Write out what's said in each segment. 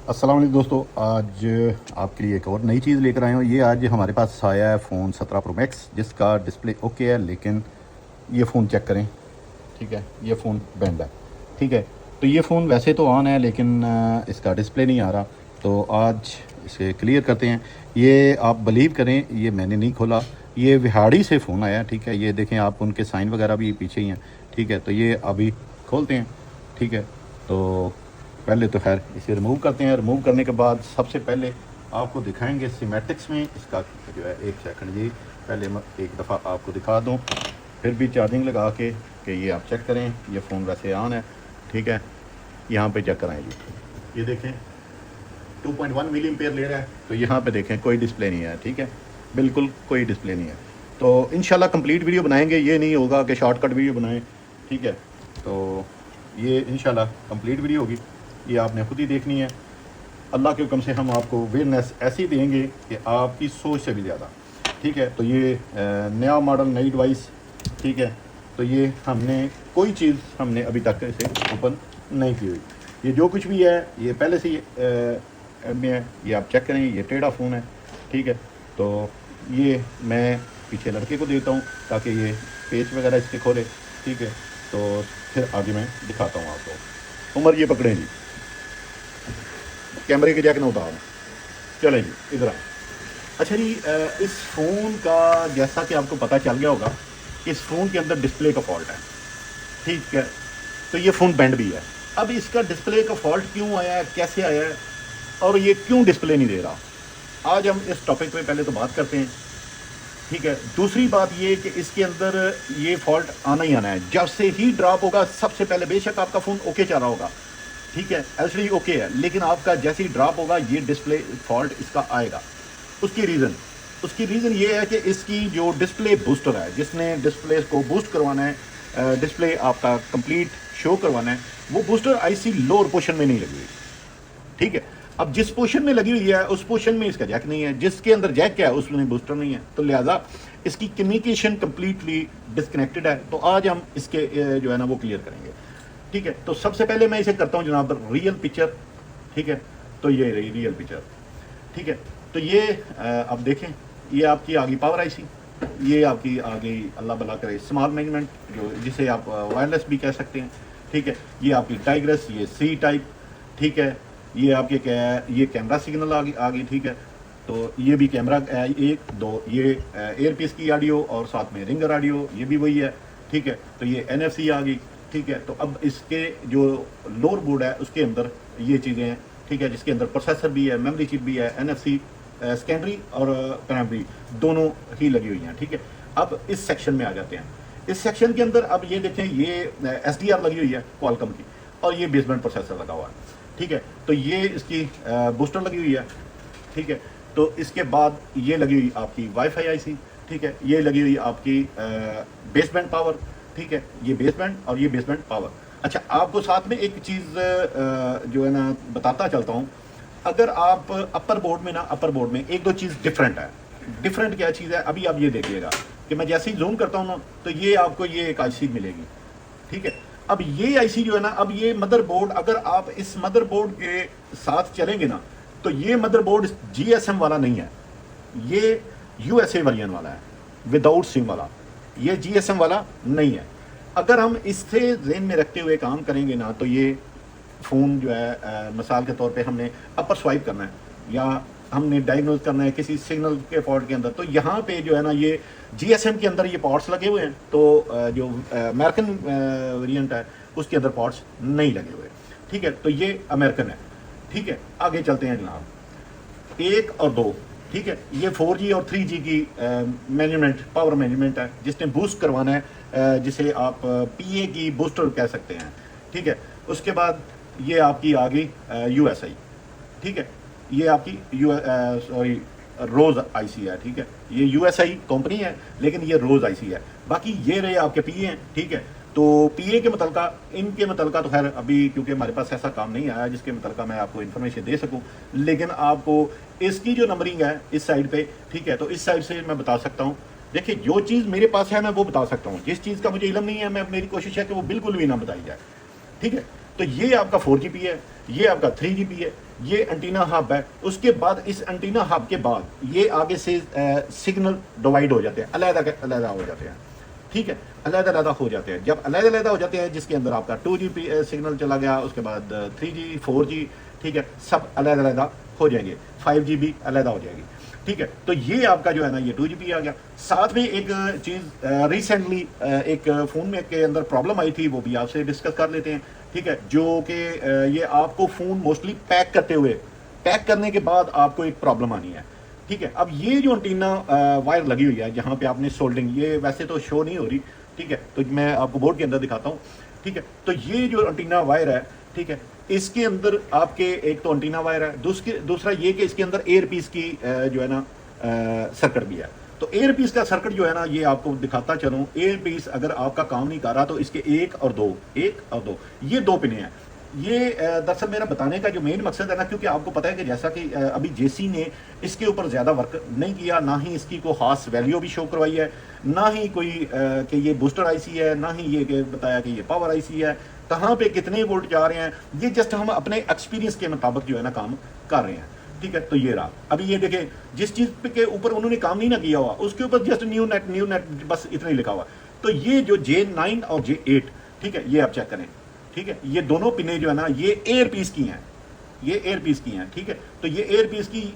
अस्सलाम वालेकुम दोस्तों, आज आपके लिए एक और नई चीज़ लेकर आए हूँ। ये आज हमारे पास आया है फ़ोन 17 प्रो मैक्स, जिसका डिस्प्ले ओके है, लेकिन ये फ़ोन चेक करें। ठीक है, ये फ़ोन बैंड है। ठीक है, तो ये फ़ोन वैसे तो ऑन है, लेकिन इसका डिस्प्ले नहीं आ रहा। तो आज इसे क्लियर करते हैं। ये आप बिलीव करें, ये मैंने नहीं खोला, ये विहाड़ी से फ़ोन आया। ठीक है, ये देखें आप, उनके साइन वगैरह भी पीछे ही हैं। ठीक है, तो ये अभी खोलते हैं। ठीक है, तो पहले तो खैर इसे रिमूव करते हैं। रिमूव करने के बाद सबसे पहले आपको दिखाएंगे सिमेटिक्स में इसका जो है। एक सेकंड जी, पहले मैं एक दफ़ा आपको दिखा दूं, फिर भी चार्जिंग लगा के कि ये आप चेक करें। ये फ़ोन वैसे ऑन है। ठीक है, यहाँ पे चेक कराएं जी, ये देखें 2.1 मिली एम्पेयर ले रहा है। तो यहाँ पे देखें कोई डिस्प्ले नहीं है। ठीक है, बिल्कुल कोई डिस्प्ले नहीं है। तो इंशाल्लाह कंप्लीट वीडियो बनाएंगे, ये नहीं होगा कि शॉर्टकट वीडियो बनाएं। ठीक है, तो ये इंशाल्लाह कंप्लीट वीडियो होगी, ये आपने खुद ही देखनी है। अल्लाह के हुक्म से हम आपको अवेयरनेस ऐसी देंगे कि आपकी सोच से भी ज़्यादा। ठीक है, तो ये नया मॉडल, नई डिवाइस। ठीक है, तो ये हमने कोई चीज़ हमने अभी तक इसे ओपन नहीं की हुई। ये जो कुछ भी है ये पहले से में है। ये आप चेक करें, ये टेढ़ा फ़ोन है। ठीक है, तो ये मैं पीछे लड़के को देता हूँ ताकि ये पेज वगैरह इसके खोले। ठीक है, तो फिर आगे मैं दिखाता हूँ आपको। उमर ये पकड़ें जी, कैमरे के जैक ना उतार। चलें जी, इधर आए। अच्छा जी, इस फ़ोन का जैसा कि आपको पता चल गया होगा, इस फ़ोन के अंदर डिस्प्ले का फॉल्ट है। ठीक है, तो ये फ़ोन बैंड भी है। अब इसका डिस्प्ले का फॉल्ट क्यों आया है, कैसे आया है, और ये क्यों डिस्प्ले नहीं दे रहा, आज हम इस टॉपिक पे पहले तो बात करते हैं। ठीक है, दूसरी बात ये कि इसके अंदर ये फॉल्ट आना ही आना है। जब से ही ड्रॉप होगा, सबसे पहले बेशक आपका फ़ोन ओके चल रहा होगा, ठीक है, एलसीडी ओके है, लेकिन आपका जैसे ही ड्रॉप होगा ये डिस्प्ले फॉल्ट इसका आएगा। उसकी रीज़न ये है कि इसकी जो डिस्प्ले बूस्टर है, जिसने डिस्प्ले को बूस्ट करवाना है, डिस्प्ले आपका कंप्लीट शो करवाना है, वो बूस्टर आईसी लोअर पोर्शन में नहीं लगी हुई। ठीक है, अब जिस पोर्शन में लगी हुई है उस पोर्शन में इसका जैक नहीं है, जिसके अंदर जैक है उसमें बूस्टर नहीं है, तो लिहाजा इसकी कम्युनिकेशन कंप्लीटली डिस्कनेक्टेड है। तो आज हम इसके जो है ना वो क्लियर करेंगे। ठीक है, तो सबसे पहले मैं इसे करता हूँ जनाब रियल पिक्चर। ठीक है, तो ये रही रियल पिक्चर। ठीक है, तो ये आप देखें, ये आपकी आ गई पावर आईसी, ये आपकी आ गई अल्लाह भला करे स्मॉल मैनेजमेंट, जो जिसे आप वायरलेस भी कह सकते हैं। ठीक है, ये आपकी टाइग्रस, ये सी टाइप। ठीक है, ये आपके क्या है, ये कैमरा सिग्नल आ गई। ठीक है, तो ये भी कैमरा 1 2, ये एयरपीस की ऑडियो और साथ में रिंगर ऑडियो, ये भी वही है। ठीक है, तो ये NFC आ गई। ठीक है, तो अब इसके जो लोअर बोर्ड है उसके अंदर ये चीज़ें हैं। ठीक है, जिसके अंदर प्रोसेसर भी है, मेमोरी चिप भी है, NFC सेकेंडरी और प्राइमरी दोनों ही लगी हुई हैं। ठीक है, अब इस सेक्शन में आ जाते हैं। इस सेक्शन के अंदर अब ये देखें, ये SDR लगी हुई है क्वालकॉम की, और ये बेसबैंड प्रोसेसर लगा हुआ है। ठीक है, तो ये इसकी बूस्टर लगी हुई है। ठीक है, तो इसके बाद ये लगी हुई आपकी वाईफाई आईसी। ठीक है, ये लगी हुई आपकी बेसबैंड पावर। ठीक है, ये बेसबैंड और ये बेसबैंड पावर। अच्छा, आपको साथ में एक चीज़ जो है ना बताता चलता हूँ। अगर आप अपर बोर्ड में एक दो चीज़ डिफरेंट है। डिफरेंट क्या चीज़ है, अभी आप ये देखिएगा कि मैं जैसे ही जूम करता हूँ ना, तो ये आपको ये एक आईसी मिलेगी। ठीक है, अब ये आईसी जो है ना, अब ये मदरबोर्ड, अगर आप इस मदरबोर्ड के साथ चलेंगे ना, तो ये मदरबोर्ड GSM वाला नहीं है, ये USA वेरिएंट वाला है, विदाउट सिम वाला। ये GSM वाला नहीं है। अगर हम इससे ज़हन में रखते हुए काम करेंगे ना, तो ये फ़ोन जो है मिसाल के तौर पे हमने अपर स्वाइप करना है या हमने डायग्नोज करना है किसी सिग्नल के फॉल्ट के अंदर, तो यहाँ पे जो है ना ये GSM के अंदर ये पॉट्स लगे हुए हैं। तो जो अमेरिकन वेरिएंट है उसके अंदर पॉट्स नहीं लगे हुए। ठीक है, तो ये अमेरिकन है। ठीक है, आगे चलते हैं जनाब, 1 और 2। ठीक है, ये 4G और 3G की मैनेजमेंट, पावर मैनेजमेंट है, जिसने बूस्ट करवाना है, जिसे आप PA की बूस्टर कह सकते हैं। ठीक है, उसके बाद ये आपकी आ गई USI। ठीक है, ये आपकी सॉरी रोज आईसी है। ठीक है, ये USI कंपनी है, लेकिन ये रोज आईसी है। बाकी ये रहे आपके PA हैं। ठीक है, तो PA के मुतलका, इनके मुतलका तो खैर अभी क्योंकि हमारे पास ऐसा काम नहीं आया जिसके मुतलका मैं आपको इन्फॉर्मेशन दे सकूं, लेकिन आपको इसकी जो नंबरिंग है इस साइड पे, ठीक है, तो इस साइड से मैं बता सकता हूँ। देखिए, जो चीज़ मेरे पास है मैं वो बता सकता हूँ, जिस चीज़ का मुझे इल्म नहीं है मैं, मेरी कोशिश है कि वो बिल्कुल भी ना बताई जाए। ठीक है, तो ये आपका 4GB है, ये आपका 3GB है, ये एंटीना हब है। उसके बाद इस एंटीना हब के बाद ये आगे से सिग्नल डिवाइड हो जाते हैं, अलग-अलग हो जाते हैं, ठीक है, अलग-अलग हो जाते हैं। जब अलग-अलग हो जाते हैं, जिसके अंदर आपका 2G सिग्नल चला गया, उसके बाद 3G 4G, ठीक है, सब अलग-अलग हो जाएंगे, 5G भी अलग हो जाएगी, ठीक है। तो ये आपका जो है ना ये 2GB आ गया। साथ में एक चीज़ रिसेंटली एक फ़ोन में के अंदर प्रॉब्लम आई थी, वो भी आपसे डिस्कस कर लेते हैं, ठीक है। जो कि ये आपको फ़ोन मोस्टली पैक करने के बाद आपको एक प्रॉब्लम आनी है, ठीक है। अब ये जो एंटीना वायर लगी हुई है जहाँ पे आपने सोल्डरिंग, ये वैसे तो शो नहीं हो रही, ठीक है, तो मैं आपको बोर्ड के अंदर दिखाता हूँ, ठीक है। तो ये जो एंटीना वायर है, ठीक है, इसके अंदर आपके एक तो एंटीना वायर है, दूसरा ये कि इसके अंदर एयर पीस की जो है ना सर्किट भी है। तो एयर पीस का सर्किट जो है ना, ये आपको दिखाता चलूँ, एयर पीस अगर आपका काम नहीं कर रहा तो इसके एक और दो ये दो पिने हैं। ये दरअसल मेरा बताने का जो मेन मकसद है ना, क्योंकि आपको पता है कि जैसा कि अभी जेसी ने इसके ऊपर ज़्यादा वर्क नहीं किया, ना ही इसकी कोई ख़ास वैल्यू भी शो करवाई है, ना ही कोई कि ये बूस्टर आईसी है, ना ही ये बताया कि ये पावर आईसी है, कहाँ पे कितने वोल्ट जा रहे हैं, ये जस्ट हम अपने एक्सपीरियंस के मुताबिक जो है ना काम कर रहे हैं, ठीक है। तो ये रहा, अभी ये देखें, जिस चीज़ के ऊपर उन्होंने काम नहीं ना किया हुआ उसके ऊपर जस्ट न्यू नेट बस इतना ही लिखा हुआ। तो ये जो J9 और J8, ठीक है, ये आप चेक करें, ठीक है, ये दोनों पिने जो है ना ये एयर पीस की हैं, ये एयर पीस की हैं, ठीक है। तो ये एयर पीस की,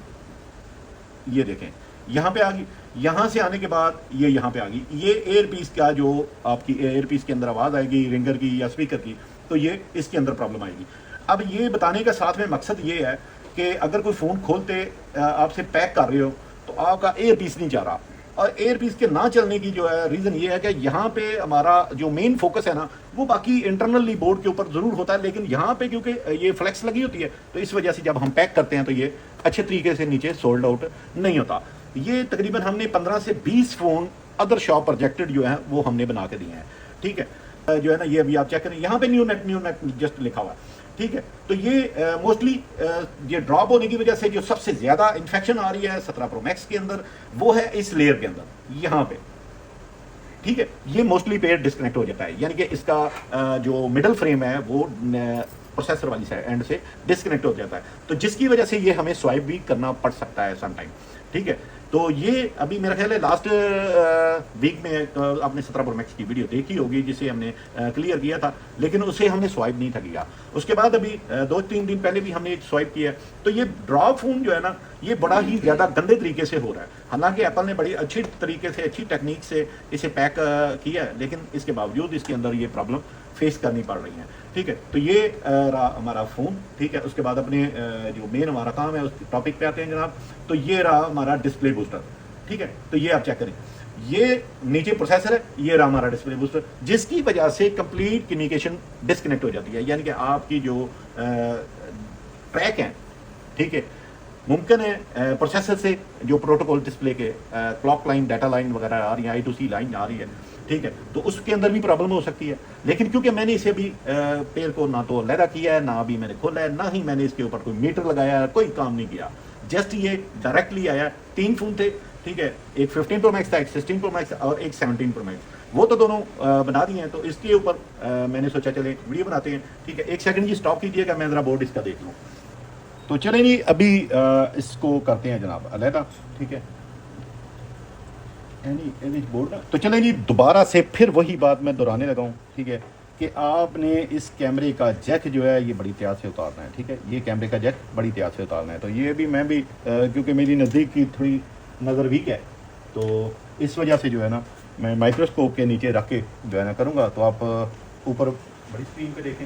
ये देखें यहाँ पे आ गई, यहाँ से आने के बाद ये यहाँ पे आ गई, ये एयर पीस का जो आपकी एयर पीस के अंदर आवाज़ आएगी रिंगर की या स्पीकर की, तो ये इसके अंदर प्रॉब्लम आएगी। अब ये बताने का साथ में मकसद ये है कि अगर कोई फ़ोन खोलते आपसे पैक कर रहे हो तो आपका एयर पीस नहीं जा रहा, और एयर पीस के ना चलने की जो है रीज़न ये है कि यहाँ पे हमारा जो मेन फोकस है ना वो बाकी इंटरनली बोर्ड के ऊपर ज़रूर होता है, लेकिन यहाँ पे क्योंकि ये फ्लेक्स लगी होती है तो इस वजह से जब हम पैक करते हैं तो ये अच्छे तरीके से नीचे सोल्ड आउट नहीं होता। ये तकरीबन हमने 15 से 20 फ़ोन अदर शॉप प्रोजेक्टेड जो है वो हमने बना के दिए हैं, ठीक है। जो है ना ये अभी आप चेक करें, यहाँ पे न्यू नेट जस्ट लिखा हुआ है, ठीक है। तो ये मोस्टली ये ड्रॉप होने की वजह से जो सबसे ज़्यादा इन्फेक्शन आ रही है 17 प्रो मैक्स के अंदर वो है इस लेयर के अंदर, यहाँ पे, ठीक है। ये मोस्टली पेयर डिस्कनेक्ट हो जाता है, यानी कि इसका जो मिडल फ्रेम है वो प्रोसेसर वाली साइड एंड से डिस्कनेक्ट हो जाता है, तो जिसकी वजह से ये हमें स्वाइप भी करना पड़ सकता है समटाइम, ठीक है। तो ये अभी मेरा ख्याल है लास्ट वीक में आपने 17 प्रो मैक्स की वीडियो देखी होगी जिसे हमने क्लियर किया था, लेकिन उसे हमने स्वाइप नहीं था किया। उसके बाद अभी 2-3 दिन पहले भी हमने एक स्वाइप किया। तो ये ड्रॉप फोन जो है ना ये बड़ा ही ज़्यादा गंदे तरीके से हो रहा है, हालांकि एप्पल ने बड़ी अच्छी तरीके से अच्छी टेक्निक से इसे पैक किया है, लेकिन इसके बावजूद इसके अंदर ये प्रॉब्लम फेस करनी पड़ रही है, ठीक है। तो ये रहा हमारा फ़ोन, ठीक है। उसके बाद अपने जो मेन हमारा काम है उस टॉपिक पे आते हैं जनाब। तो ये रहा हमारा डिस्प्ले बूस्टर, ठीक है। तो ये आप चेक करें, ये नीचे प्रोसेसर है, ये रहा हमारा डिस्प्ले बूस्टर, जिसकी वजह से कंप्लीट कम्युनिकेशन डिस्कनेक्ट हो जाती है, यानी कि आपकी जो ट्रैक हैं, ठीक है, मुमकिन है प्रोसेसर से जो प्रोटोकॉल डिस्प्ले के क्लॉक लाइन डाटा लाइन वगैरह आ रही है, I2C लाइन आ रही है, ठीक है, तो उसके अंदर भी प्रॉब्लम हो सकती है। लेकिन क्योंकि मैंने इसे भी पेयर को ना तो लहरा किया है, ना अभी मैंने खोला है, ना ही मैंने इसके ऊपर कोई मीटर लगाया है, कोई काम नहीं किया, जस्ट ये डायरेक्टली आया। 3 फ़ोन थे, ठीक है, एक 15 प्रो मैक्स था, एक 16 प्रो मैक्स और एक 17 प्रो मैक्स, वो तो दोनों बना दिए हैं। तो इसके ऊपर मैंने सोचा चले वीडियो बनाते हैं, ठीक है। 1 सेकंड जी स्टॉप कीजिएगा, मैं ज़रा बोर्ड इसका देख लूँ। तो चलें जी, अभी इसको करते हैं जनाब अलहदा, ठीक है, बोर्ड ना। तो चलें जी, दोबारा से फिर वही बात मैं दोहराने लगा हूँ, ठीक है, कि आपने इस कैमरे का जैक जो है ये बड़ी त्याग से उतारना है, ठीक है, ये कैमरे का जैक बड़ी त्याग से उतारना है। तो ये भी मैं भी क्योंकि मेरी नज़दीक की थोड़ी नज़र वीक है, तो इस वजह से जो है ना मैं माइक्रोस्कोप के नीचे रख के जो है ना करूँगा। तो आप ऊपर बड़ी स्क्रीन पे देखें,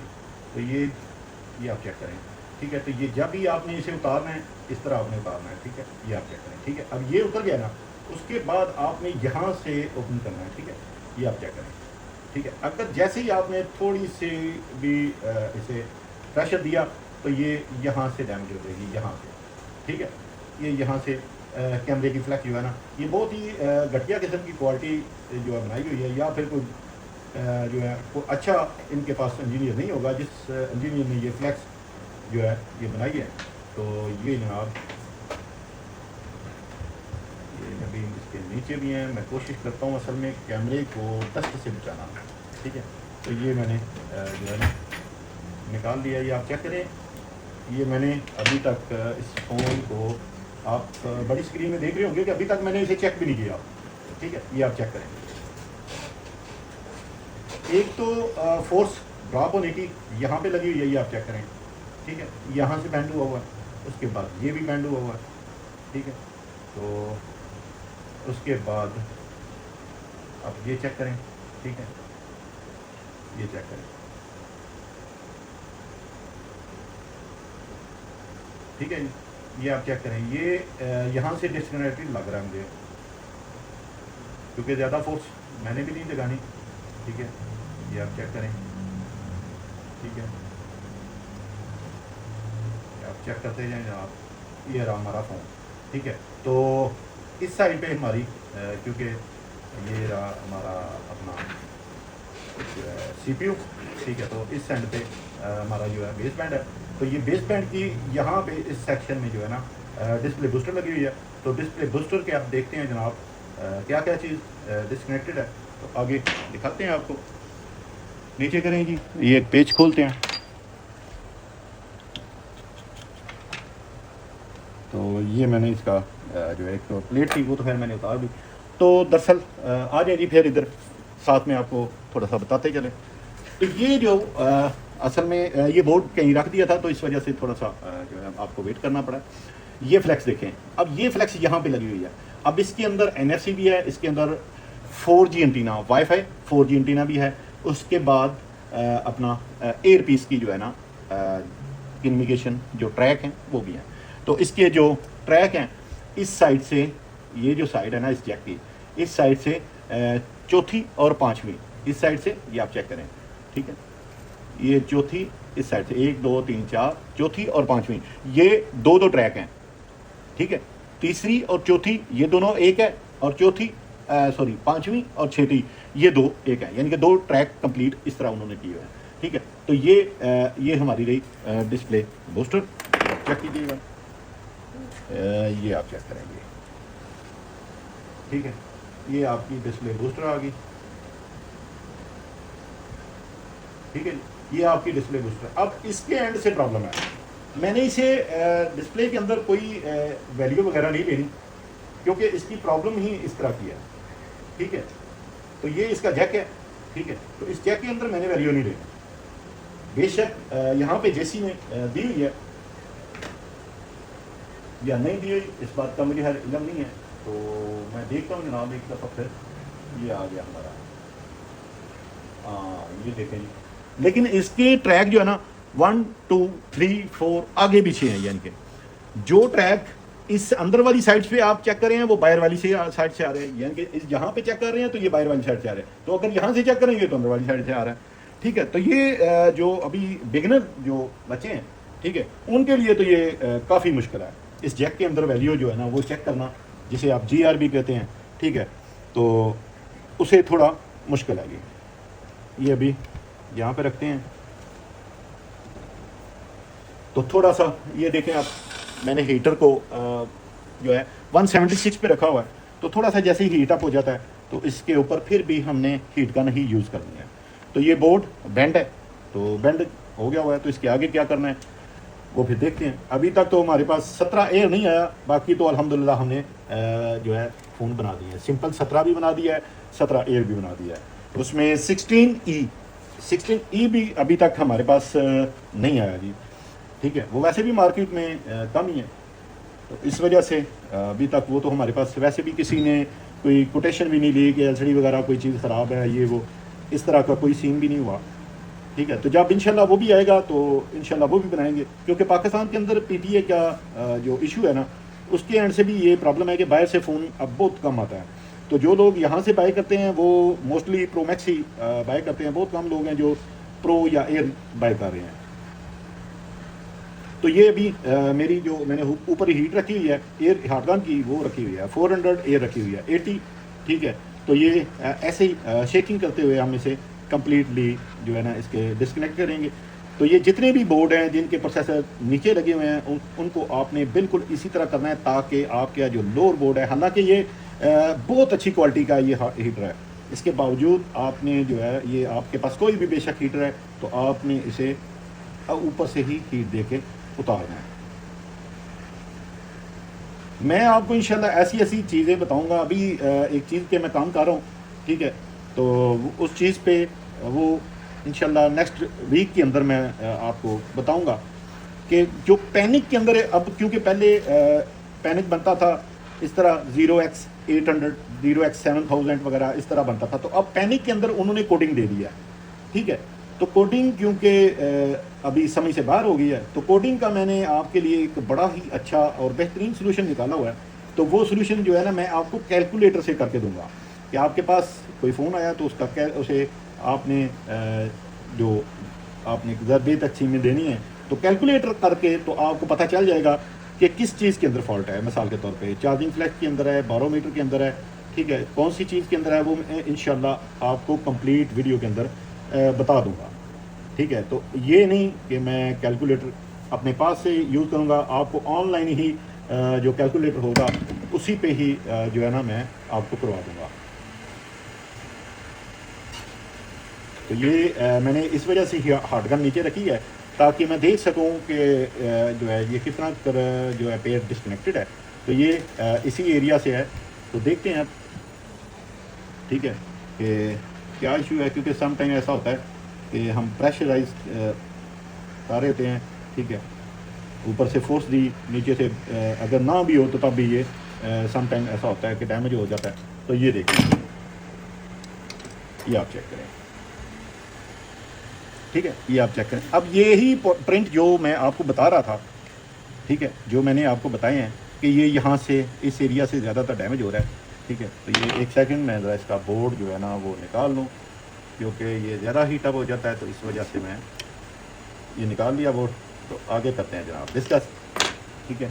तो ये आप चेक करें, ठीक है। तो ये जब भी आपने इसे उतारना है इस तरह आपने उतारना है, ठीक है, ये आप चेक करें, ठीक है। अब ये उतर गया ना, उसके बाद आपने यहाँ से ओपन करना है, ठीक है, ये आप चेक करें, ठीक है। अगर जैसे ही आपने थोड़ी सी भी इसे प्रेशर दिया तो ये यहाँ से डैमेज हो जाएगी, यहाँ से, ठीक है। ये यहाँ से कैमरे की फ्लैक्स जो है ना ये बहुत ही घटिया किस्म की क्वालिटी जो है बनाई हुई है, या फिर कोई जो है कोई अच्छा इनके पास इंजीनियर नहीं होगा जिस इंजीनियर ने ये फ्लैक्स जो है ये बनाई है। तो ये जनाब ये अभी इसके नीचे भी हैं, मैं कोशिश करता हूँ असल में कैमरे को डस्ट से बचाना, ठीक है। तो ये मैंने जो है ना निकाल दिया, ये आप चेक करें। ये मैंने अभी तक इस फ़ोन को आप बड़ी स्क्रीन में देख रहे होंगे कि अभी तक मैंने इसे चेक भी नहीं किया, ठीक है। ये आप चेक करें, एक तो फोर्स ड्रॉप होने की यहाँ पे लगी हुई है, ये आप चेक करें, ठीक है। यहाँ से बैंड हुआ हुआ है, उसके बाद ये भी बैंड हुआ हुआ है, ठीक है। तो उसके बाद आप ये चेक करें, ठीक है, ये चेक करें, ठीक है। ये आप चेक करें, ये यहाँ से डिस्कनेक्टेड लग रहा है मुझे, क्योंकि ज़्यादा फोर्स मैंने भी नहीं लगानी, ठीक है। ये आप चेक करें, ठीक है, आप चेक करते जाएं जनाब। ये रहा हमारा फ़ोन, ठीक है। तो इस साइड पे हमारी क्योंकि ये रहा हमारा अपना CPU, ठीक है। तो इस साइड पे हमारा जो है बेस बैंड है। तो ये बेस बैंड की यहाँ पे इस सेक्शन में जो है ना डिस्प्ले बूस्टर लगी हुई है। तो डिस्प्ले बूस्टर के आप देखते हैं जनाब क्या क्या चीज़ डिस्कनेक्टेड है। तो आगे दिखाते हैं आपको, नीचे करें जी, ये एक पेज खोलते हैं। तो ये मैंने इसका जो है एक तो प्लेट थी वो तो खैर मैंने उतार दी। तो दरअसल आ जाए जी फिर इधर साथ में आपको थोड़ा सा बताते चले। तो ये जो असल में ये बोर्ड कहीं रख दिया था, तो इस वजह से थोड़ा सा जो है आपको वेट करना पड़ा। ये फ्लैक्स देखें, अब ये फ्लैक्स यहाँ पे लगी हुई है। अब इसके अंदर NFC भी है, इसके अंदर 4G antenna, wifi 4G antenna भी है। उसके बाद अपना एयर पीस की जो है ना कम्युनिकेशन जो ट्रैक हैं वो भी हैं। तो इसके जो ट्रैक हैं इस साइड से, ये जो साइड है ना इस जैक की, इस साइड से चौथी और पांचवी इस साइड से, ये आप चेक करें, ठीक है। ये चौथी इस साइड से 1 2 3 4, चौथी और पांचवी, ये दो ट्रैक हैं, ठीक है। तीसरी और चौथी ये दोनों एक है, और चौथी सॉरी पांचवी और छठी ये दो एक है, यानी कि 2 ट्रैक कंप्लीट इस तरह उन्होंने किए हुए हैं, ठीक है। तो ये हमारी रही डिस्प्ले बूस्टर, चेक कीजिएगा। ये आप चेक करेंगे, ठीक है। ये आपकी डिस्प्ले बूस्टर आ गई, ठीक है। ये आपकी डिस्प्ले बूस्टर। अब इसके एंड से प्रॉब्लम है, मैंने इसे डिस्प्ले के अंदर कोई वैल्यू वगैरह नहीं लेनी, क्योंकि इसकी प्रॉब्लम ही इस तरह की है, ठीक है। तो ये इसका जैक है, ठीक है। तो इस जैक के अंदर मैंने वैल्यू नहीं लेनी। बेशक यहाँ पे जेसी ने दी हुई है या नहीं दी हुई, इस बात का मुझे हर इल्म नहीं है। तो मैं देखता हूँ जनाब एक दफ़ा फिर। ये आ गया हमारा, ये देखें जी। लेकिन इसके ट्रैक जो है ना 1 2 3 4 आगे पीछे हैं, यानी कि जो ट्रैक इस अंदर वाली साइड पे आप चेक कर रहे हैं वो बाहर वाली साइड से आ रहे हैं, यानी कि इस यहाँ पे चेक कर रहे हैं तो ये बाहर वाली साइड से आ रहे हैं। तो अगर यहाँ से चेक करेंगे तो अंदर वाली साइड से आ रहा है, ठीक है। तो ये जो अभी बिगिनर जो बच्चे हैं, ठीक है, उनके लिए तो ये काफ़ी मुश्किल है इस जैक के अंदर वैल्यू जो है ना वो चेक करना, जिसे आप GRB कहते हैं, ठीक है। तो उसे थोड़ा मुश्किल है। ये अभी यहाँ पे रखते हैं। तो थोड़ा सा ये देखें आप, मैंने हीटर को जो है 176 पे रखा हुआ है। तो थोड़ा सा जैसे ही हीट अप हो जाता है तो इसके ऊपर फिर भी हमने हीट गन ही यूज़ करनी है। तो ये बोर्ड बेंड है, तो बेंड हो गया हुआ है। तो इसके आगे क्या करना है वो फिर देखते हैं। अभी तक तो हमारे पास 17 एयर नहीं आया, बाकी तो अल्हम्दुलिल्लाह हमने जो है फ़ोन बना दिया है। सिंपल 17 भी बना दिया है, 17 एयर भी बना दिया है। उसमें 16E भी अभी तक हमारे पास नहीं आया जी, ठीक है। वो वैसे भी मार्केट में कम ही है, तो इस वजह से अभी तक वो तो हमारे पास वैसे भी किसी ने कोई कोटेशन भी नहीं ली कि LCD वगैरह कोई चीज़ ख़राब है, ये वो इस तरह का कोई सीन भी नहीं हुआ, ठीक है। तो जब इंशाल्लाह वो भी आएगा तो इंशाल्लाह वो भी बनाएंगे, क्योंकि पाकिस्तान के अंदर PTA का जो इशू है ना, उसके एंड से भी ये प्रॉब्लम है कि बाहर से फ़ोन अब बहुत कम आता है। तो जो लोग यहाँ से बाय करते हैं वो मोस्टली प्रो मैक्स ही बाय करते हैं। बहुत कम लोग हैं जो प्रो या एयर बाय कर रहे हैं। तो ये अभी मेरी जो मैंने ऊपर हीट रखी हुई है एयर हार्डगन की, वो रखी हुई है 400 एयर रखी हुई है 80, ठीक है। तो ये ऐसे ही शेकिंग करते हुए हम इसे कम्प्लीटली जो है ना इसके डिस्कनेक्ट करेंगे। तो ये जितने भी बोर्ड हैं जिनके प्रोसेसर नीचे लगे हुए हैं उनको आपने बिल्कुल इसी तरह करना है, ताकि आपका जो लोअर बोर्ड है, हालांकि ये बहुत अच्छी क्वालिटी का ये हीटर है, इसके बावजूद आपने जो है ये आपके पास कोई भी बेशक हीटर है तो आपने इसे अब ऊपर से ही हीट दे के उतारना है। मैं आपको इंशाल्लाह ऐसी ऐसी चीज़ें बताऊंगा। अभी एक चीज़ पे मैं काम कर रहा हूँ, ठीक है, तो उस चीज़ पे वो इंशाल्लाह नेक्स्ट वीक के अंदर मैं आपको बताऊंगा कि जो पैनिक के अंदर है। अब क्योंकि पहले पैनिक बनता था इस तरह 0x800 0x7000 वगैरह इस तरह बनता था, तो अब पैनिक के अंदर उन्होंने कोडिंग दे दिया, ठीक है। तो कोडिंग क्योंकि अभी समय से बाहर हो गई है, तो कोडिंग का मैंने आपके लिए एक बड़ा ही अच्छा और बेहतरीन सोल्यूशन निकाला हुआ है। तो वो सोल्यूशन जो है ना, मैं आपको कैलकुलेटर से करके दूंगा कि आपके पास कोई फ़ोन आया तो उसका उसे आपने जो आपने ज़रबे तकसीम में देनी है, तो कैलकुलेटर करके तो आपको पता चल जाएगा कि किस चीज़ के अंदर फॉल्ट है। मिसाल के तौर पे चार्जिंग फ्लैग के अंदर है, बारोमीटर के अंदर है, ठीक है, कौन सी चीज़ के अंदर है वो मैं इंशाल्लाह आपको कंप्लीट वीडियो के अंदर बता दूंगा, ठीक है। तो ये नहीं कि मैं कैलकुलेटर अपने पास से यूज़ करूँगा, आपको ऑनलाइन ही जो कैलकुलेटर होगा उसी पे ही जो है ना मैं आपको करवा दूँगा। तो ये मैंने इस वजह से ही हार्डगन नीचे रखी है ताकि मैं देख सकूं कि जो है ये कितना कर जो है पेयर डिस्कनेक्टेड है। तो ये इसी एरिया से है, तो देखते हैं आप, ठीक है, कि क्या इशू है। क्योंकि सम टाइम ऐसा होता है कि हम प्रेशराइज कर रहे होते हैं, ठीक है, ऊपर से फोर्स दी, नीचे से अगर ना भी हो तो तब भी ये सम टाइम ऐसा होता है कि डैमेज हो जाता है। तो ये देखिए, ये आप चेक करें, ठीक है, ये आप चेक करें। अब ये ही प्रिंट जो मैं आपको बता रहा था, ठीक है, जो मैंने आपको बताए हैं कि ये यहाँ से इस एरिया से ज़्यादातर डैमेज हो रहा है, ठीक है। तो ये एक सेकंड मैं ज़रा इसका बोर्ड जो है ना वो निकाल लूँ, क्योंकि ये ज़्यादा हीटअप हो जाता है, तो इस वजह से मैं ये निकाल लिया बोर्ड। तो आगे करते हैं जनाब डिस्कस, ठीक है।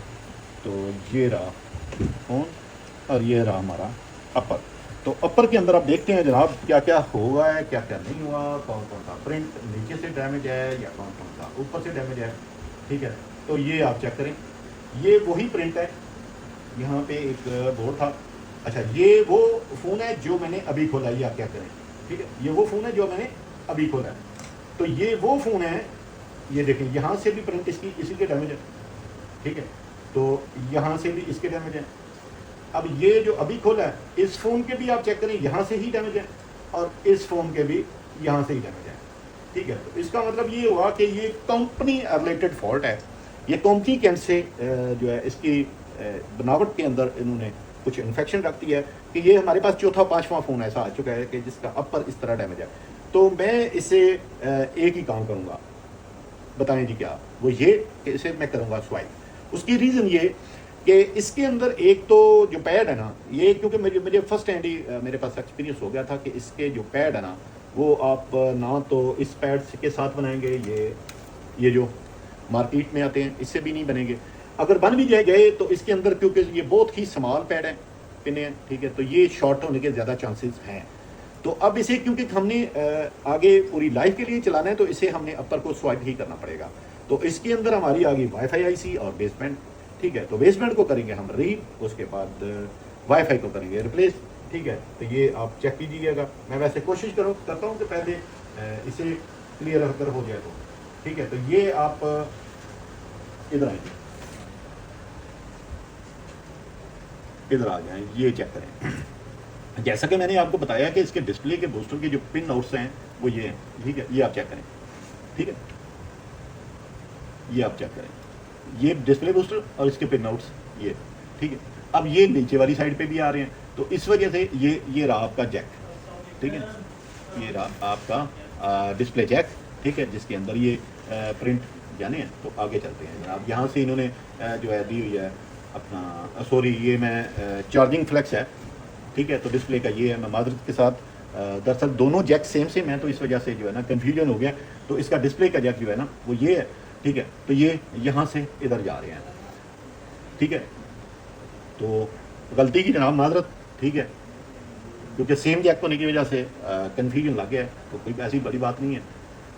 तो ये रहा फ़ोन और ये रहा हमारा अपर। तो अपर के अंदर आप देखते हैं जनाब क्या क्या हुआ है, क्या क्या नहीं हुआ, कौन कौन सा प्रिंट नीचे से डैमेज है या कौन कौन सा ऊपर से डैमेज है, ठीक है। तो ये आप चेक करें, ये वही प्रिंट है, यहाँ पे एक बोर्ड था। अच्छा, ये वो फ़ोन है जो मैंने अभी खोला है, ये आप क्या करें, ठीक है, ये वो फ़ोन है जो मैंने अभी खोला है। तो ये वो फ़ोन है, ये देखें, यहाँ से भी प्रिंट इसी के डैमेज है, ठीक है। तो यहाँ से भी इसके डैमेज है। अब ये जो अभी खोला है, इस फ़ोन के भी आप चेक करें, यहाँ से ही डैमेज है, और इस फ़ोन के भी यहाँ से ही डैमेज है, ठीक है। तो इसका मतलब ये हुआ कि ये कंपनी रिलेटेड फॉल्ट है। ये कंपनी के से जो है इसकी बनावट के अंदर इन्होंने कुछ इन्फेक्शन रख दिया है कि ये हमारे पास चौथा पाँचवा फ़ोन ऐसा आ चुका है कि जिसका अपर इस तरह डैमेज है। तो मैं इसे एक ही काम करूँगा, बताएं जी क्या, वो ये कि इसे मैं करूँगा स्वाइप। उसकी रीज़न ये कि इसके अंदर एक तो जो पैड है ना, ये क्योंकि मुझे फर्स्ट हैंड ही मेरे पास एक्सपीरियंस हो गया था कि इसके जो पैड है ना, वो आप ना तो इस पैड के साथ बनाएंगे, ये जो मार्केट में आते हैं इससे भी नहीं बनेंगे। अगर बन भी गए तो इसके अंदर क्योंकि ये बहुत ही स्मॉल पैड है, पिने हैं, ठीक है, तो ये शॉर्ट होने के ज़्यादा चांसेस हैं। तो अब इसे क्योंकि हमने आगे पूरी लाइफ के लिए चलाना है, तो इसे हमने अपर को स्वाइप ही करना पड़ेगा। तो इसके अंदर हमारी आ गई वाईफाई आईसी और बेसमेंट, ठीक है। तो बेसमेंट को करेंगे हम रीड, उसके बाद वाईफाई को करेंगे रिप्लेस, ठीक है। तो ये आप चेक कीजिएगा। मैं वैसे कोशिश करता हूँ कि पहले इसे क्लियर अगर हो जाए तो, ठीक है। तो ये आप इधर आएंगे, इधर आ जाएं, ये चेक करें। जैसा कि मैंने आपको बताया कि इसके डिस्प्ले के बूस्टर के जो पिन आउट्स हैं वो ये हैं, ठीक है। ये आप चेक करें, ठीक है, ये आप चेक करें, ये डिस्प्ले बूस्टर और इसके पिन आउट्स ये, ठीक है। अब ये नीचे वाली साइड पे भी आ रहे हैं, तो इस वजह से ये रहा आपका जैक, ठीक है, ये रहा आपका डिस्प्ले जैक, ठीक है, जिसके अंदर ये प्रिंट जाने हैं। तो आगे चलते हैं जनाब। यहाँ से इन्होंने जो है दी हुई है अपना, सॉरी ये मैं चार्जिंग फ्लेक्स है, ठीक है। तो डिस्प्ले का ये है, मैं मादरत के साथ दरअसल दोनों जैक सेम है, तो इस वजह से जो है ना कन्फ्यूजन हो गया। तो इसका डिस्प्ले का जैक जो है ना वो ये है, ठीक है। तो ये यहाँ से इधर जा रहे हैं, ठीक है। तो गलती की जनाब मादरत, ठीक है, क्योंकि सेम जैक होने की वजह से कन्फ्यूजन लग गया है, तो कोई ऐसी बड़ी बात नहीं है।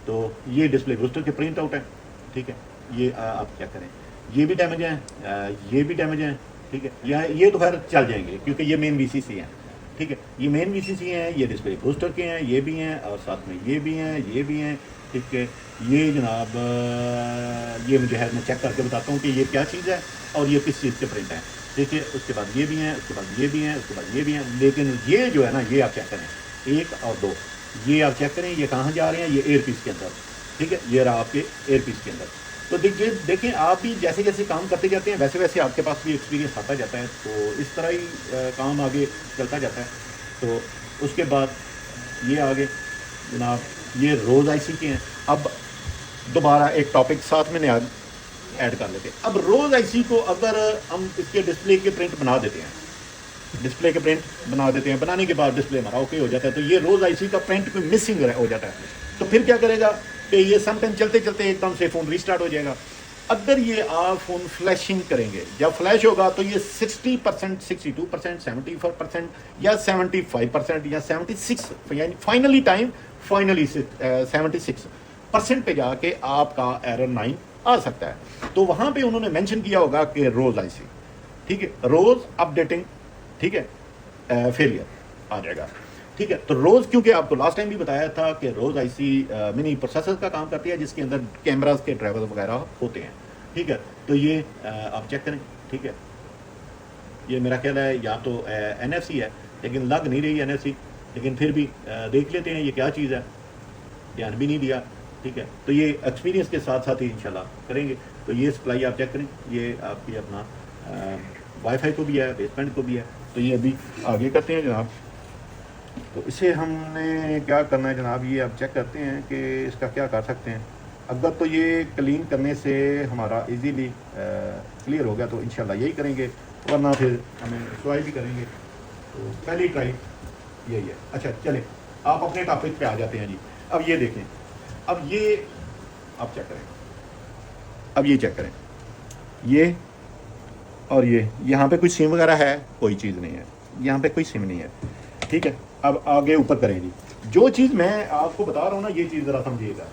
तो ये डिस्प्ले बूस्टर के प्रिंट आउट है, ठीक है। ये आप क्या करें, ये भी डैमेज है, ये भी डैमेज है, ठीक है। ये तो खैर चल जाएंगे क्योंकि ये मेन VCC हैं, ठीक है। ये मेन VCC हैं, ये डिस्प्ले बूस्टर के हैं, ये भी हैं, और साथ में ये भी हैं, ये भी हैं, ठीक है। ये जनाब ये मुझे है, मैं चेक करके बताता हूँ कि ये क्या चीज़ है और ये किस चीज़ के प्रिंट हैं। देखिए उसके बाद ये भी हैं, उसके बाद ये भी हैं, उसके बाद ये भी हैं, लेकिन ये जो है ना ये आप चेक करें 1 और 2, ये आप चेक करें ये कहाँ जा रहे हैं, ये एयर पीस के अंदर, ठीक है, ये रहा आपके एयर पीस के अंदर। तो देखिए देखें आप भी जैसे जैसे काम करते जाते हैं वैसे वैसे आपके पास भी एक्सपीरियंस आता जाता है, तो इस तरह ही काम आगे चलता जाता है। तो उसके बाद ये आगे जनाब ये रोज़ आईसी के हैं। अब दोबारा एक टॉपिक साथ में ऐड कर लेते हैं। अब रोज़ आईसी को अगर हम इसके डिस्प्ले के प्रिंट बना देते हैं, डिस्प्ले के प्रिंट बना देते हैं, बनाने के बाद डिस्प्ले हमारा ओके हो जाता है, तो ये रोज़ आईसी का प्रिंट कोई मिसिंग हो जाता है, तो फिर क्या करेगा कि ये समटाइम चलते चलते एकदम से फ़ोन रीस्टार्ट हो जाएगा। अगर ये आप फ़ोन फ्लैशिंग करेंगे, जब फ्लैश होगा तो ये 60%, 62%, 74% या 75% या 76 यानी फाइनली 76% पे जाके आपका एरर 9 आ सकता है। तो वहाँ पे उन्होंने मेंशन किया होगा कि रोज़ आईसी, ठीक है, रोज़ अपडेटिंग, ठीक है, फेलियर आ जाएगा, ठीक है। तो रोज़, क्योंकि आपको लास्ट टाइम भी बताया था कि रोज़ आईसी मिनी प्रोसेसर का काम करती है जिसके अंदर कैमरास के ड्राइवर वगैरह होते हैं, ठीक है। तो ये आप चेक करें, ठीक है, ये मेरा ख्याल है या तो NFC है, लेकिन लग नहीं रही NFC, लेकिन फिर भी देख लेते हैं ये क्या चीज़ है, ध्यान भी नहीं दिया, ठीक है। तो ये एक्सपीरियंस के साथ साथ ही इंशाल्लाह करेंगे। तो ये सप्लाई आप चेक करें, ये आपकी अपना वाईफाई को भी है, बेसबैंड को भी है। तो ये अभी आगे करते हैं जनाब। तो इसे हमने क्या करना है जनाब, ये आप चेक करते हैं कि इसका क्या कर सकते हैं। अगर तो ये क्लीन करने से हमारा इजीली क्लियर हो गया तो इंशाल्लाह यही करेंगे, वरना फिर हमें ट्राई भी करेंगे। तो पहली ट्राई यही है। अच्छा चलें, आप अपने टॉपिक पे आ जाते हैं जी। अब ये देखें, अब ये आप चेक करें, अब ये चेक करें, ये और ये यहाँ पे कोई सिम वगैरह है, कोई चीज़ नहीं है, यहाँ पे कोई सिम नहीं है, ठीक है। अब आगे ऊपर करें जी, जो चीज़ मैं आपको बता रहा हूँ ना ये चीज़ ज़रा समझिएगा।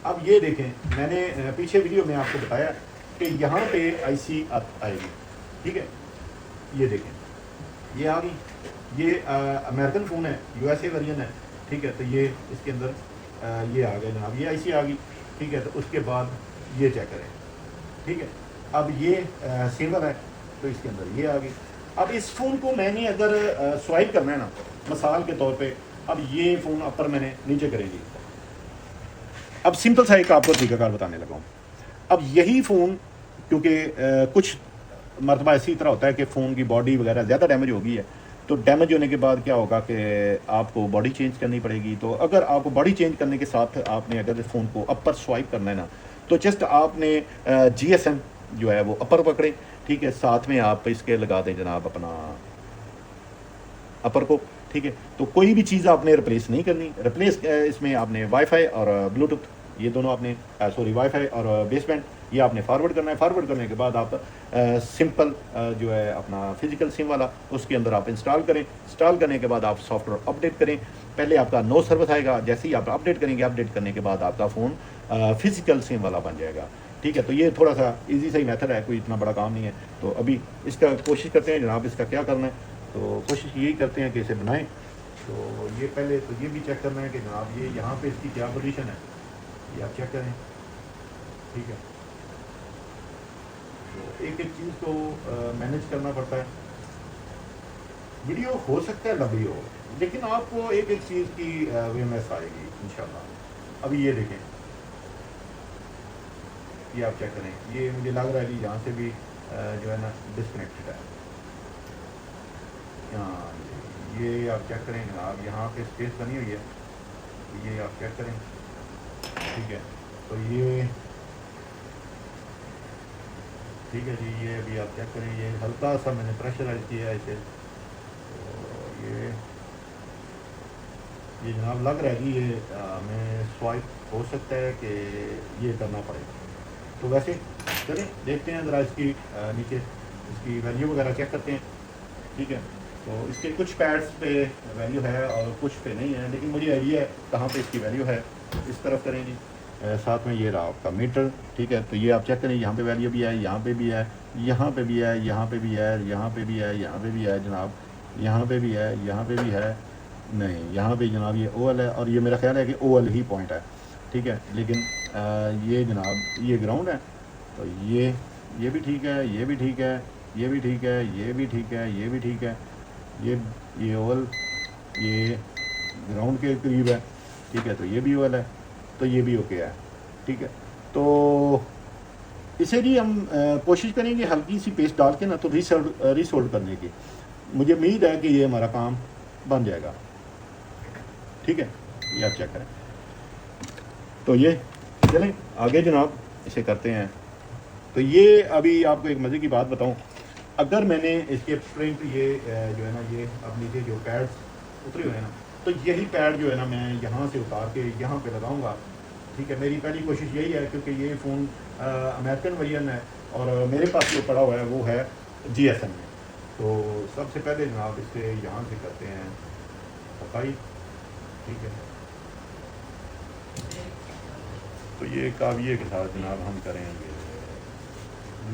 अब ये देखें, मैंने पीछे वीडियो में आपको बताया कि यहाँ पे आईसी आएगी, ठीक है, ये देखें, ये आ गई, ये अमेरिकन फ़ोन है, USA वर्जन है, ठीक है। तो ये इसके अंदर ये आ गया जनाब, ये आईसी आ गई, ठीक है। तो उसके बाद ये चेक करें, ठीक है। अब ये सिंगल है तो इसके अंदर ये आ गई। अब इस फ़ोन को मैंने अगर स्वाइप करना है ना, मिसाल के तौर पे, अब ये फ़ोन अपर मैंने नीचे करेंगी। अब सिंपल सा एक आपको तरीकाकार बताने लगा हूँ। अब यही फ़ोन, क्योंकि कुछ मरतबा ऐसी तरह होता है कि फ़ोन की बॉडी वगैरह ज़्यादा डैमेज हो गई है, तो डैमेज होने के बाद क्या होगा कि आपको बॉडी चेंज करनी पड़ेगी। तो अगर आपको बॉडी चेंज करने के साथ आपने अगर फ़ोन को अपर स्वाइप करना है ना, तो जस्ट आपने GSM जो है वो अपर पकड़े, ठीक है, साथ में आप इसके लगा दें जनाब अपना अपर को, ठीक है। तो कोई भी चीज़ आपने रिप्लेस नहीं करनी, रिप्लेस इसमें आपने वाईफाई और ब्लूटूथ, ये दोनों आपने वाईफाई और बेसबैंड ये आपने फॉरवर्ड करना है। फॉरवर्ड करने के बाद आप सिंपल जो है अपना फिजिकल सिम वाला उसके अंदर आप इंस्टॉल करें। इंस्टॉल करने के बाद आप सॉफ्टवेयर अपडेट करें। पहले आपका नो सर्विस आएगा, जैसे ही आप अपडेट करेंगे, अपडेट करने के बाद आपका फ़ोन फिजिकल सिम वाला बन जाएगा, ठीक है। तो ये थोड़ा सा इजी सही मेथड है, कोई इतना बड़ा काम नहीं है। तो अभी इसका कोशिश करते हैं जनाब, इसका क्या करना है, तो कोशिश यही करते हैं कि इसे बनाएं। तो ये पहले तो ये भी चेक करना है कि जनाब ये यहाँ पे इसकी क्या पोजीशन है, ये आप चेक करें, ठीक है। तो एक एक चीज़ को मैनेज करना पड़ता है। वीडियो हो सकता है लंबी हो, लेकिन आपको एक एक चीज़ की अवेयरनेस आएगी इंशाल्लाह। अभी ये देखें, ये आप चेक करें, ये मुझे लग रहा है कि यहाँ से भी जो है ना डिस्कनेक्टेड है। हाँ, ये आप चेक करें जनाब, यहाँ पे स्पेस बनी हुई है, ये आप चेक करें, ठीक है। तो ये ठीक है जी, ये अभी आप चेक करें, ये हल्का सा मैंने प्रेशराइज किया है इसे। तो ये जनाब लग रहा है कि ये हमें स्वाइप हो सकता है कि ये करना पड़ेगा। तो वैसे चलिए देखते हैं ज़रा इसकी नीचे इसकी वैल्यू वगैरह चेक करते हैं, ठीक है। तो इसके कुछ पैड्स पे वैल्यू है और कुछ पे नहीं है, लेकिन मुझे आइडिया है कहाँ पे इसकी वैल्यू है। इस तरफ करें जी, साथ में ये रहा आपका मीटर, ठीक है। तो ये आप चेक करें, यहाँ पे वैल्यू भी है, यहाँ पे भी है, यहाँ पे भी है, यहाँ पे भी है, यहाँ पे भी है, यहाँ पे भी है जनाब, यहाँ पे भी है, यहाँ पे भी है, नहीं यहाँ पे जनाब ये OL है, और ये मेरा ख्याल है कि OL ही पॉइंट है। ठीक है। लेकिन ये जनाब ये ग्राउंड है, तो ये भी ठीक है, ये भी ठीक है, ये भी ठीक है, ये भी ठीक है, ये भी ठीक है, ये ओवल ये ग्राउंड के करीब है, ठीक है। तो ये भी ओवल है, तो ये भी ओके है, ठीक है। तो इसे भी हम कोशिश करेंगे हल्की सी पेस्ट डाल के ना, तो रीसोल्ड करने की मुझे उम्मीद है कि ये हमारा काम बन जाएगा, ठीक है। ये आप चेक करें। तो ये चलें आगे जनाब इसे करते हैं। तो ये अभी आपको एक मज़े की बात बताऊं, अगर मैंने इसके प्रिंट ये जो है ना, ये अब नीचे जो पैड्स उतरे हुए हैं ना, तो यही पैड जो है ना मैं यहाँ से उतार के यहाँ पे लगाऊंगा, ठीक है। मेरी पहली कोशिश यही है, क्योंकि ये फ़ोन अमेरिकन वर्जन है और मेरे पास जो पड़ा हुआ है वो है GSM में। तो सबसे पहले जनाब इसे यहाँ से करते हैं सफाई, ठीक है। तो ये काविये के साथ जनाब हम करेंगे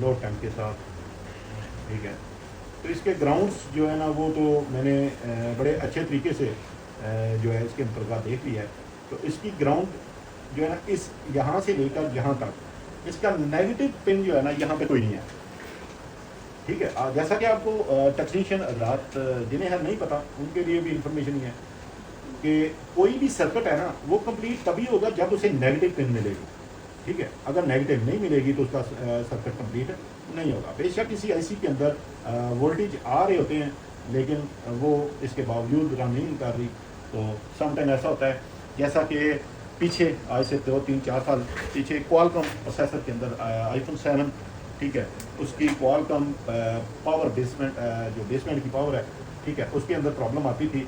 लो टेम्प के साथ, ठीक है। तो इसके ग्राउंड्स जो है ना वो तो मैंने बड़े अच्छे तरीके से जो है इसके अंतर्गत देख लिया है। तो इसकी ग्राउंड जो है ना इस यहाँ से लेकर यहाँ तक इसका नेगेटिव पिन जो है ना यहाँ पे कोई नहीं है, ठीक है। जैसा कि आपको टेक्नीशियन हजरात जिन्हें है नहीं पता उनके लिए भी इंफॉर्मेशन ही है कि कोई भी सर्किट है ना वो कंप्लीट तभी होगा जब उसे नेगेटिव पिन मिलेगी, ठीक है। अगर नेगेटिव नहीं मिलेगी तो उसका सर्किट कंप्लीट नहीं होगा। बेशक किसी IC के अंदर वोल्टेज आ रहे होते हैं, लेकिन वो इसके बावजूद रन नहीं कर रही। तो समटाइम ऐसा होता है, जैसा कि पीछे आज से 2-3-4 साल पीछे क्वालकॉम प्रोसेसर के अंदर iPhone 7, ठीक है, उसकी क्वालकॉम पावर बेसमेंट जो बेसमेंट की पावर है, ठीक है, उसके अंदर प्रॉब्लम आती थी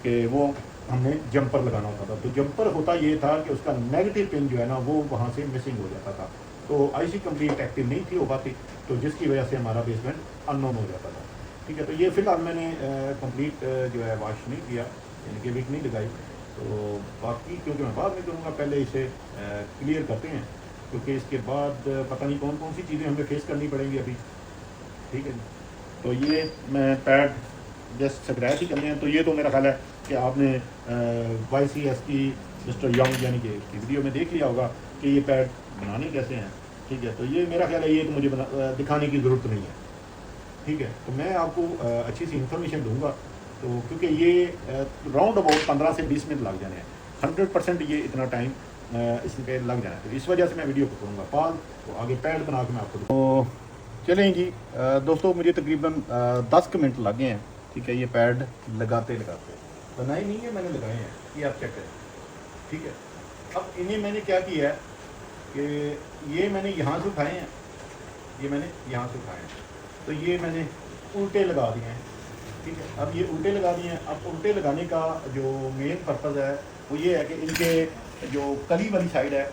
कि वो हमने जंपर लगाना होता था। तो जंपर होता ये था कि उसका नेगेटिव पिन जो है ना वो वहाँ से मिसिंग हो जाता था, तो IC कंप्लीट एक्टिव नहीं थी हो पाती, तो जिसकी वजह से हमारा बेसमेंट अननोन हो जाता था, ठीक है। तो ये फ़िलहाल मैंने कंप्लीट जो है वॉश नहीं किया, यानी कि विक नहीं लगाई। तो बाकी क्योंकि मैं बाद में करूँगा, पहले इसे क्लियर करते हैं, क्योंकि इसके बाद पता नहीं कौन कौन सी चीज़ें हमें फेस करनी पड़ेंगी अभी, ठीक है जी। तो ये मैं पैड जस्ट स्क्रैच ही करने हैं। तो ये तो मेरा ख्याल है कि आपने YCS की मिस्टर यंग यानी कि वीडियो में देख लिया होगा कि ये पैड बनाने कैसे हैं, ठीक है। तो ये मेरा ख्याल है ये तो मुझे दिखाने की ज़रूरत नहीं है, ठीक है। तो मैं आपको अच्छी सी इंफॉर्मेशन दूंगा, तो क्योंकि ये राउंड अबाउट 15 से 20 मिनट लग जाने हैं, 100% ये इतना टाइम इस पर लग जाना है। तो इस वजह से मैं वीडियो को करूँगा पाल, तो आगे पैड बना के मैं आपको तो चलें जी। दोस्तों मुझे तकरीबन 10 मिनट लग गए हैं, ठीक है, ये पैड लगाते लगाते। बनाए नहीं है मैंने, लगाए हैं, ये आप चेक करें, ठीक है। अब इन्हें मैंने क्या किया है कि ये मैंने यहाँ से उठाए हैं, ये मैंने यहाँ से उठाए हैं, तो ये मैंने उल्टे लगा दिए हैं, ठीक है। अब ये उल्टे लगा दिए हैं। अब उल्टे लगाने का जो मेन पर्पज़ है वो ये है कि इनके जो कली वाली साइड है,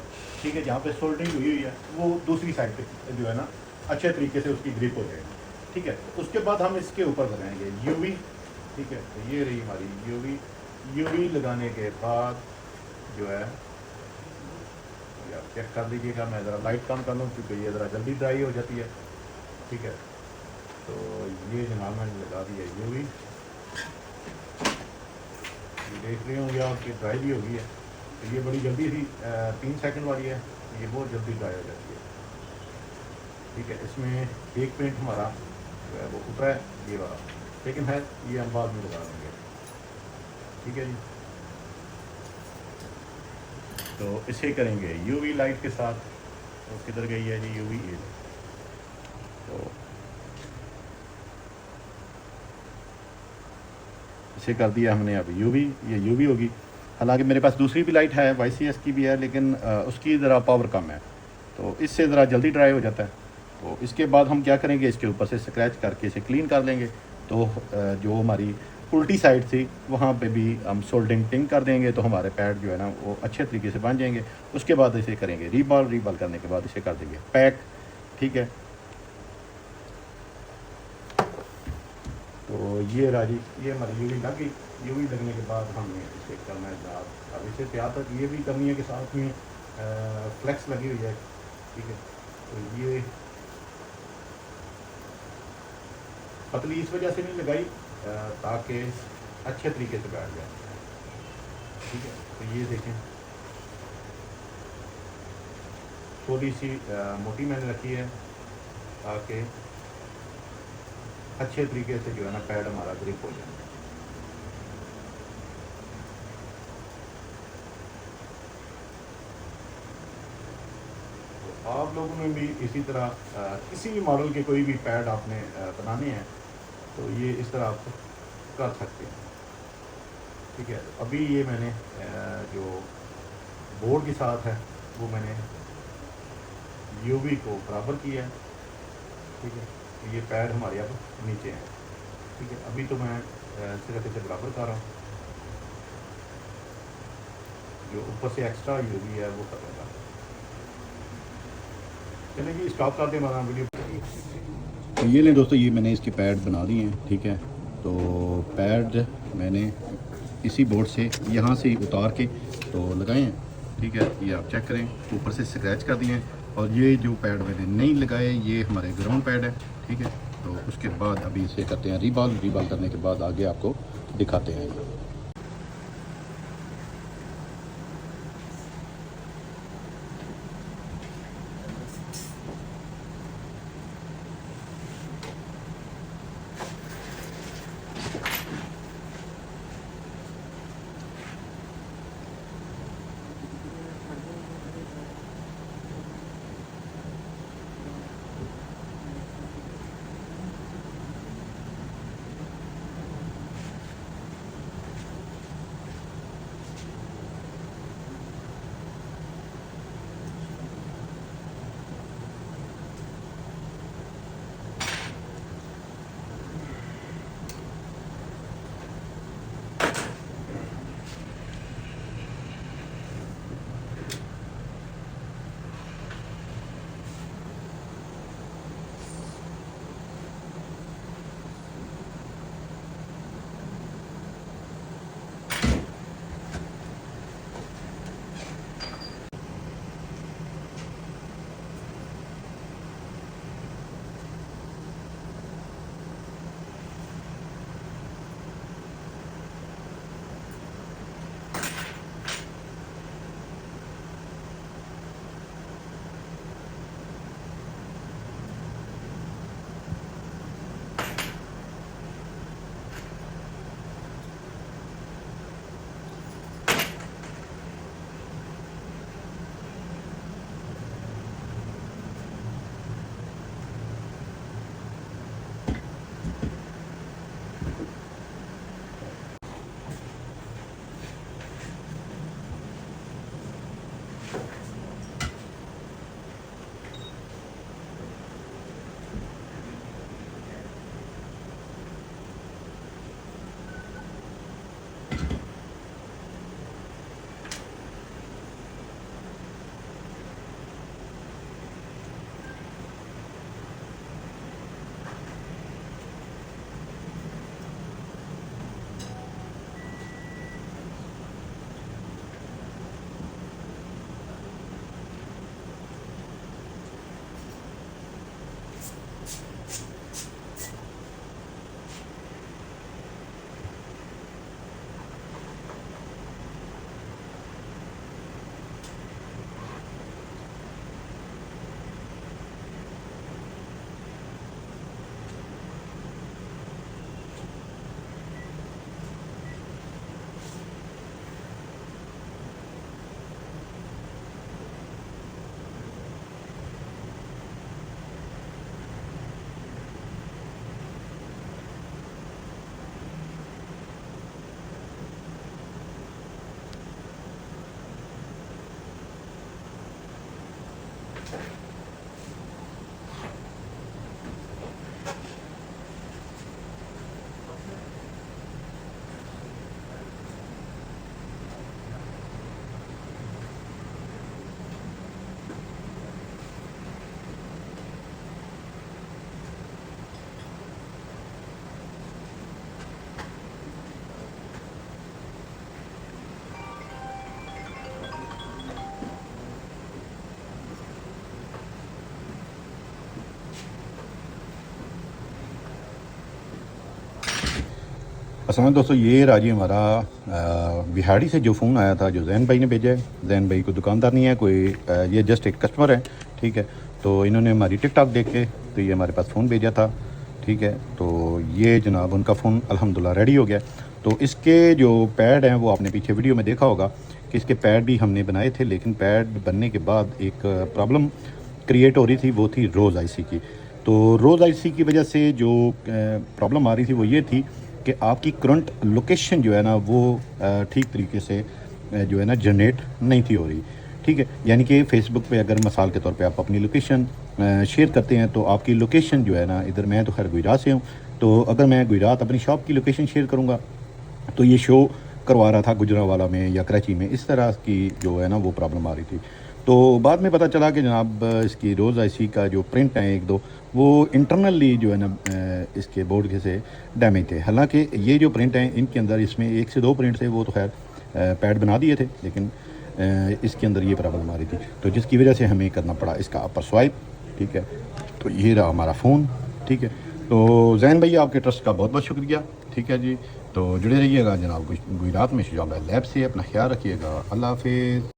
ठीक है, जहाँ पे सोल्डरिंग हुई हुई है, वो दूसरी साइड पे जो है ना अच्छे तरीके से उसकी ग्रिप हो जाएगी, ठीक है। उसके बाद हम इसके ऊपर लगाएंगे UV, ठीक है। तो ये रही हमारी UV लगाने के बाद जो है आप चेक कर लीजिएगा। मैं ज़रा लाइट कम कर लूँ क्योंकि ये ज़रा जल्दी ड्राई हो जाती है, ठीक है। तो ये जनाब मैंने लगा दिया UV, ये देख रहे होंगे आपकी ड्राई भी हो गई है। तो ये बड़ी जल्दी थी 3 सेकंड वाली है, ये बहुत जल्दी ड्राई हो जाती है, ठीक है। इसमें एक पेंट हमारा जो है वो उतरा है ये वाला, लेकिन है ये हम बाद में लगा देंगे, ठीक है जी। तो इसे करेंगे UV लाइट के साथ। तो किधर गई है जी UV, तो इसे कर दिया हमने अब UV, ये UV होगी। हालांकि मेरे पास दूसरी भी लाइट है, YCS की भी है, लेकिन उसकी ज़रा पावर कम है, तो इससे ज़रा जल्दी ड्राई हो जाता है। तो इसके बाद हम क्या करेंगे, इसके ऊपर से स्क्रैच करके इसे क्लीन कर लेंगे। तो जो हमारी उल्टी साइड थी वहाँ पे भी हम सोल्डरिंग टिंग कर देंगे, तो हमारे पैड जो है ना वो अच्छे तरीके से बन जाएंगे। उसके बाद इसे करेंगे रीबॉल करने के बाद इसे कर देंगे पैक, ठीक है। तो ये राजी ये हमारी UV लग गई। UV लगने के बाद हमने इसे करना है साथ, अब इसे तैयार तक ये भी करनी है कि साथ में फ्लेक्स लगी हुई है, ठीक है। तो ये पतली इस वजह से नहीं लगाई ताकि अच्छे तरीके से बैठ जाए, ठीक है। तो ये देखें थोड़ी सी मोटी मैंने रखी है ताकि अच्छे तरीके से जो है ना पैड हमारा ग्रिप हो जाए। तो आप लोगों में भी इसी तरह किसी भी मॉडल के कोई भी पैड आपने बनाने हैं तो ये इस तरह आप कर सकते हैं। ठीक है, अभी ये मैंने जो बोर्ड के साथ है वो मैंने यूवी को बराबर किया है। ठीक है, तो ये पैड हमारे अब नीचे हैं। ठीक है, अभी तो मैं सिर्फ इसे बराबर कर रहा हूँ, जो ऊपर से एक्स्ट्रा यूवी है वो कर लूँगा। चलिए जी स्टॉप करते हैं वीडियो। तो ये लें दोस्तों, ये मैंने इसके पैड बना दिए हैं। ठीक है, तो पैड मैंने इसी बोर्ड से यहाँ से उतार के तो लगाए हैं। ठीक है, ये आप चेक करें, ऊपर से स्क्रैच कर दिए हैं। और ये जो पैड मैंने नहीं लगाए ये हमारे ग्राउंड पैड है। ठीक है, तो उसके बाद अभी इसे करते हैं रीबॉल करने के बाद आगे आपको दिखाते हैं। असल में दोस्तों ये राजी हमारा बिहाड़ी से जो फ़ोन आया था, जो जैन भाई ने भेजा है। जैन भाई कोई दुकानदार नहीं है, कोई ये जस्ट एक कस्टमर है, ठीक है। तो इन्होंने हमारी टिकटॉक देख के तो ये हमारे पास फ़ोन भेजा था, ठीक है। तो ये जनाब उनका फ़ोन अल्हम्दुलिल्लाह रेडी हो गया। तो इसके जो पैड हैं वो आपने पीछे वीडियो में देखा होगा कि इसके पैड भी हमने बनाए थे, लेकिन पैड बनने के बाद एक प्रॉब्लम क्रिएट हो रही थी, वो थी रोज़ आईसी की। तो रोज़ आईसी की वजह से जो प्रॉब्लम आ रही थी वो ये थी कि आपकी करंट लोकेशन जो है ना वो ठीक तरीके से जो है ना जनरेट नहीं थी हो रही, ठीक है। यानी कि फ़ेसबुक पे अगर मिसाल के तौर पे आप अपनी लोकेशन शेयर करते हैं तो आपकी लोकेशन जो है ना, इधर मैं तो खैर गुजरात से हूँ, तो अगर मैं गुजरात अपनी शॉप की लोकेशन शेयर करूँगा तो ये शो करवा रहा था गुजरांवाला में या कराची में, इस तरह की जो है ना वो प्रॉब्लम आ रही थी। तो बाद में पता चला कि जनाब इसकी रोज़ आईसी का जो प्रिंट हैं एक दो वो इंटरनली जो है ना इसके बोर्ड के से डैमेज थे। हालांकि ये जो प्रिंट हैं इनके अंदर इसमें 1 से 2 प्रिंट थे, वो तो खैर पैड बना दिए थे, लेकिन इसके अंदर ये प्रॉब्लम आ रही थी, तो जिसकी वजह से हमें करना पड़ा इसका अपर स्वाइप, ठीक है। तो ये रहा हमारा फ़ोन, ठीक है। तो जैन भैया आपके ट्रस्ट का बहुत बहुत शुक्रिया, ठीक है जी। तो जुड़े रहिएगा जनाब गुजरात में शुजाब लैब से। अपना ख्याल रखिएगा। अल्लाह हाफिज़।